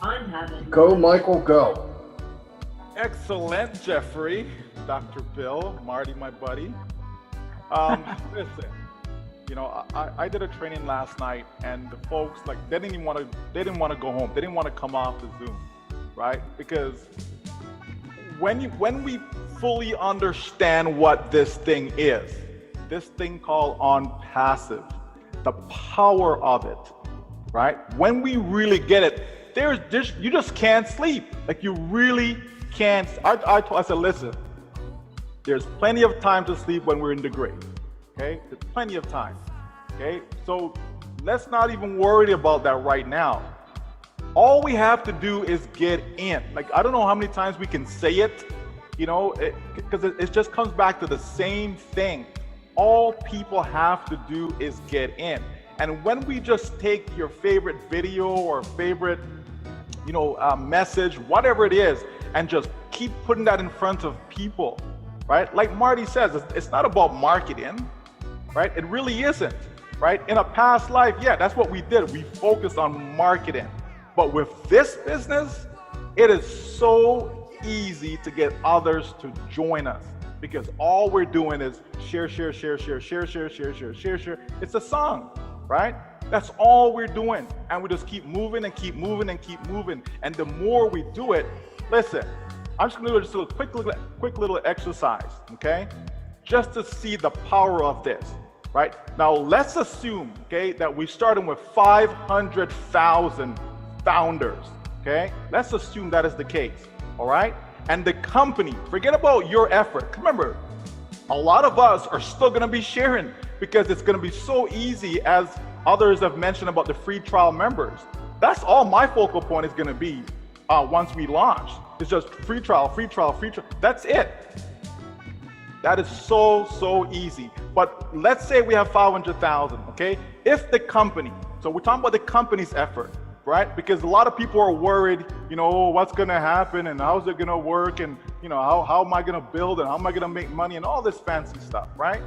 I'm having. Go, Michael, go. Excellent, Jeffrey, Dr. Bill, Marty, my buddy. Listen, I did a training last night, and the folks they didn't want to go home. They didn't want to come off the Zoom, right? Because when we fully understand what this thing is, this thing called Onpassive, the power of it, right? When we really get it, you just can't sleep. You really can't. I said, listen, there's plenty of time to sleep when we're in degree. Okay, there's plenty of time. Okay, so let's not even worry about that right now. All we have to do is get in. I don't know how many times we can say it, because it just comes back to the same thing. All people have to do is get in. And when we just take your favorite video or favorite, message, whatever it is, and just keep putting that in front of people, right? Like Marty says, it's not about marketing, right? It really isn't, right? In a past life, yeah, that's what we did. We focused on marketing. But with this business, it is so easy to get others to join us, because all we're doing is share. It's a song, right? That's all we're doing. And we just keep moving and keep moving and keep moving. And the more we do it, listen, I'm just gonna do a quick little exercise, okay? Just to see the power of this, right? Now let's assume, okay, that we're starting with 500,000 founders, okay? Let's assume that is the case, all right? And the company, forget about your effort. Remember, a lot of us are still gonna be sharing, because it's gonna be so easy, as others have mentioned about the free trial members. That's all my focal point is gonna be once we launch. It's just free trial. That's it. That is so easy. But let's say we have 500,000, okay? If the company, so we're talking about the company's effort, right? Because a lot of people are worried, what's gonna happen and how's it gonna work, and how am I gonna build and how am I gonna make money and all this fancy stuff, right?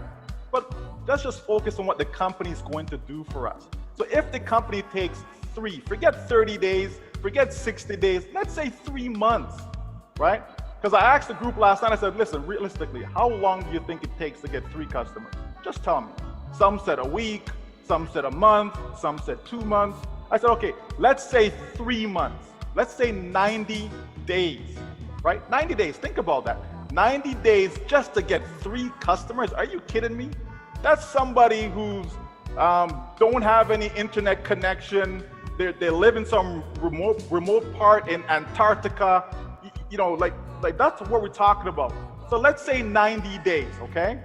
But let's just focus on what the company is going to do for us. So if the company takes forget 30 days, forget 60 days, let's say 3 months, right? Because I asked the group last night, I said, listen, realistically, how long do you think it takes to get 3 customers? Just tell me. Some said a week, some said a month, some said 2 months. I said, okay, let's say 3 months. Let's say 90 days, right? 90 days, think about that. 90 days just to get 3 customers? Are you kidding me? That's somebody who's don't have any internet connection. They live in some remote part in Antarctica. That's what we're talking about. So let's say 90 days, okay?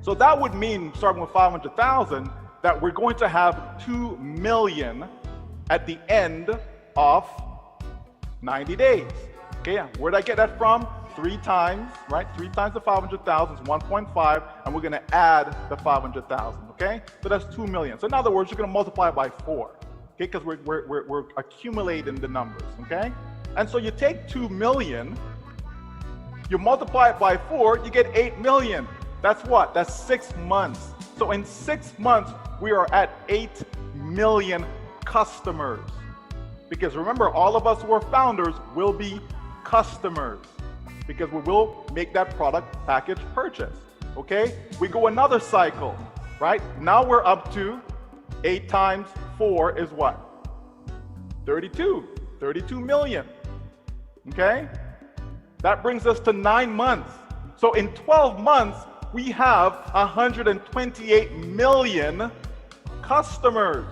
So that would mean, starting with 500,000, that we're going to have 2 million at the end of 90 days. Okay, where'd I get that from? 3 times, right? 3 times the 500,000 is 1.5, and we're gonna add the 500,000, okay? So that's 2 million. So in other words, you're gonna multiply it by 4, okay? Because we're accumulating the numbers, okay? And so you take 2 million, you multiply it by 4, you get 8 million. That's what? That's 6 months. So in 6 months, we are at 8 million customers. Because remember, all of us who are founders will be customers, because we will make that product package purchase, okay? We go another cycle, right? Now we're up to 8 times 4 is what? 32 million, okay? That brings us to 9 months. So in 12 months, we have 128 million customers.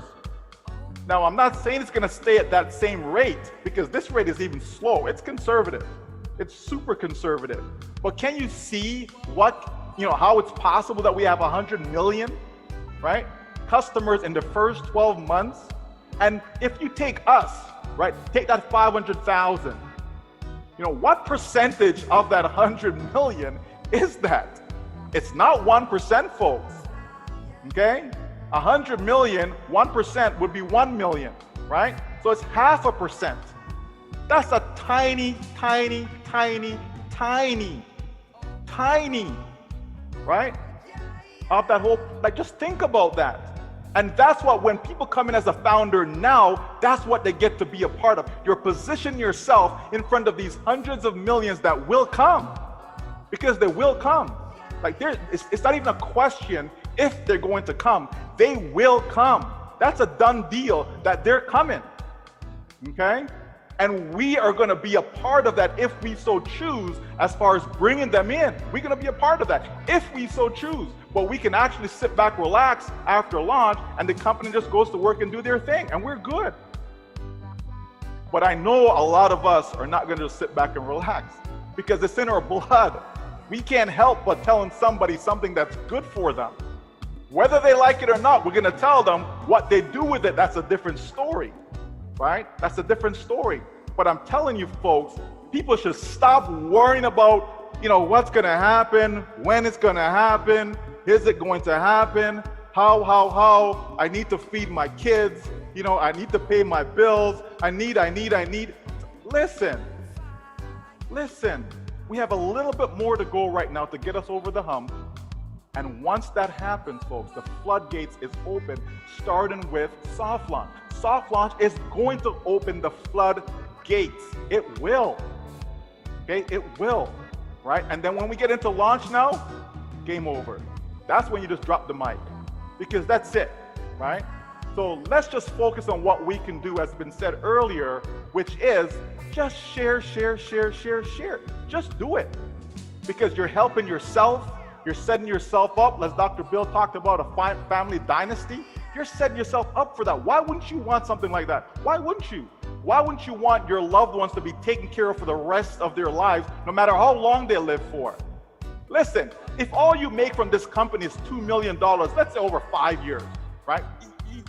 Now, I'm not saying it's gonna stay at that same rate, because this rate is even slow. It's conservative. It's super conservative. But can you see how it's possible that we have 100 million, right, customers in the first 12 months? And if you take us, right, take that 500,000, what percentage of that 100 million is that? It's not 1%, folks, okay? 100 million, 1% would be 1 million, right? So it's 0.5%. That's a tiny, right? Of that whole, just think about that. And that's what, when people come in as a founder now, that's what they get to be a part of. You're positioning yourself in front of these hundreds of millions that will come, because they will come. Like it's not even a question if they're going to come. They will come. That's a done deal that they're coming, okay? And we are gonna be a part of that if we so choose, as far as bringing them in. We're gonna be a part of that if we so choose. But we can actually sit back, relax after launch, and the company just goes to work and do their thing, and we're good. But I know a lot of us are not gonna just sit back and relax, because it's in our blood. We can't help but telling somebody something that's good for them. Whether they like it or not, we're gonna tell them. What they do with it, that's a different story, right? That's a different story. But I'm telling you folks, people should stop worrying about, what's gonna happen, when it's gonna happen, is it going to happen, how, I need to feed my kids, I need to pay my bills, I need. Listen, we have a little bit more to go right now to get us over the hump. And once that happens, folks, the floodgates is open, starting with soft launch. Soft launch is going to open the floodgates. It will, okay? It will, right? And then when we get into launch now, game over. That's when you just drop the mic, because that's it, right? So let's just focus on what we can do, as has been said earlier, which is just share. Just do it, because you're helping yourself. You're setting yourself up, as Dr. Bill talked about, a family dynasty. You're setting yourself up for that. Why wouldn't you want something like that? Why wouldn't you? Why wouldn't you want your loved ones to be taken care of for the rest of their lives, no matter how long they live for? Listen, if all you make from this company is $2 million, let's say over 5 years, right?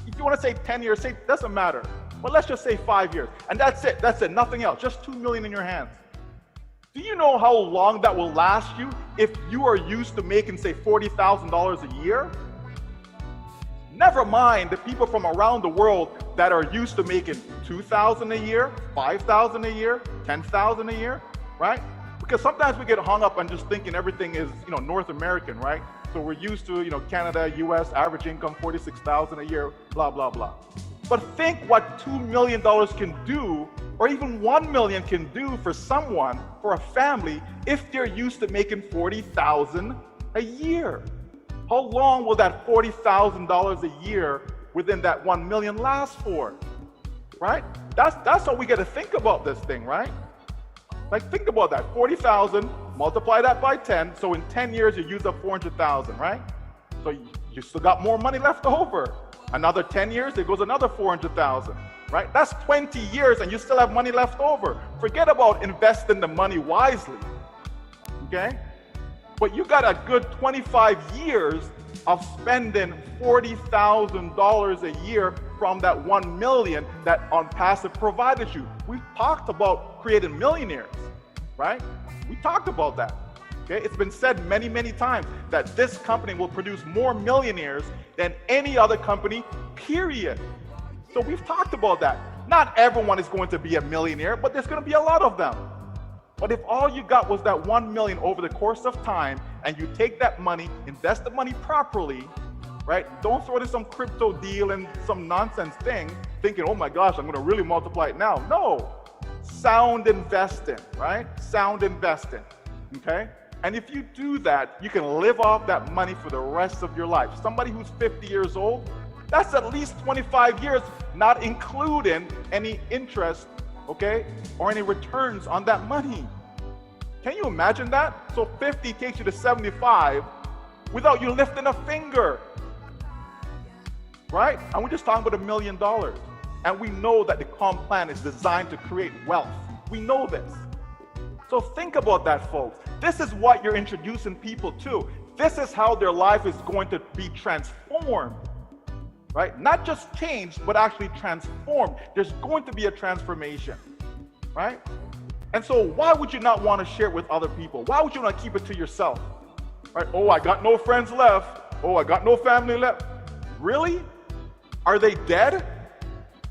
If you want to say 10 years, say, doesn't matter. But let's just say 5 years. And that's it, nothing else, just $2 million in your hands. Do you know how long that will last you if you are used to making, say, $40,000 a year? Never mind the people from around the world that are used to making $2,000 a year, $5,000 a year, $10,000 a year, right? Because sometimes we get hung up on just thinking everything is, North American, right? So we're used to, Canada, US, average income, $46,000 a year, blah, blah, blah. But think what $2 million can do, or even $1 million can do for someone, for a family, if they're used to making $40,000 a year. How long will that $40,000 a year within that 1 million last for? Right? That's how we got to think about this thing, right? Like, think about that. 40,000, multiply that by 10. So in 10 years, you use up 400,000, right? So you still got more money left over. Another 10 years, there goes another 400,000, right? That's 20 years and you still have money left over. Forget about investing the money wisely, okay? But you got a good 25 years of spending $40,000 a year from that 1 million that Onpassive provided you. We've talked about creating millionaires, right? We talked about that. Okay, it's been said many, many times that this company will produce more millionaires than any other company, period. So we've talked about that. Not everyone is going to be a millionaire, but there's going to be a lot of them. But if all you got was that 1 million over the course of time, and you take that money, invest the money properly, right? Don't throw it in some crypto deal and some nonsense thing, thinking, oh my gosh, I'm going to really multiply it now. No, sound investing, right? Sound investing, okay? And if you do that, you can live off that money for the rest of your life. Somebody who's 50 years old, that's at least 25 years, not including any interest, okay, or any returns on that money. Can you imagine that? So 50 takes you to 75 without you lifting a finger, right? And we're just talking about $1 million. And we know that the comp plan is designed to create wealth. We know this. So think about that, folks. This is what you're introducing people to. This is how their life is going to be transformed, right? Not just changed, but actually transformed. There's going to be a transformation, right? And so why would you not want to share it with other people? Why would you not keep it to yourself, right? Oh, I got no friends left. Oh, I got no family left. Really? Are they dead?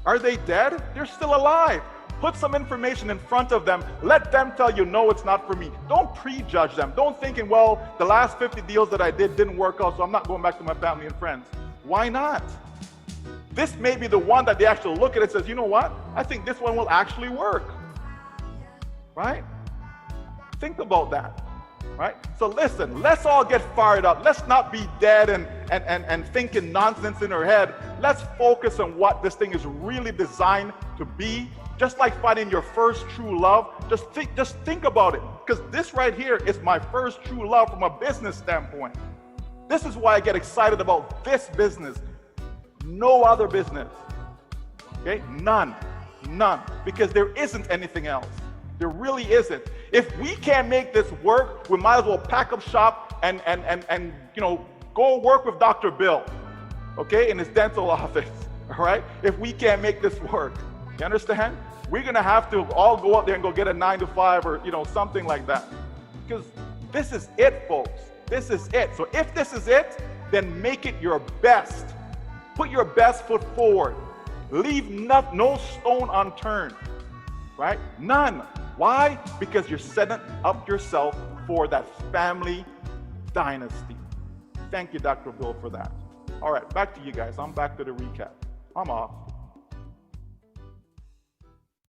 Are they dead? They're still alive. Put some information in front of them. Let them tell you, no, it's not for me. Don't prejudge them. Don't thinking, well, the last 50 deals that I did didn't work out, so I'm not going back to my family and friends. Why not? This may be the one that they actually look at and says, you know what? I think this one will actually work, right? Think about that, right? So listen, let's all get fired up. Let's not be dead and thinking nonsense in our head. Let's focus on what this thing is really designed to be. Just like finding your first true love, just think about it. Because this right here is my first true love from a business standpoint. This is why I get excited about this business. No other business, okay? None, because there isn't anything else. There really isn't. If we can't make this work, we might as well pack up shop and go work with Dr. Bill, okay, in his dental office, all right? If we can't make this work, you understand? We're gonna have to all go out there and go get a 9-to-5 or something like that, because this is it, folks. This is it. So if this is it, then make it your best. Put your best foot forward. Leave no stone unturned, right? None. Why? Because you're setting up yourself for that family dynasty. Thank you, Dr. Bill, for that. All right, back to you guys. I'm back to the recap. I'm off.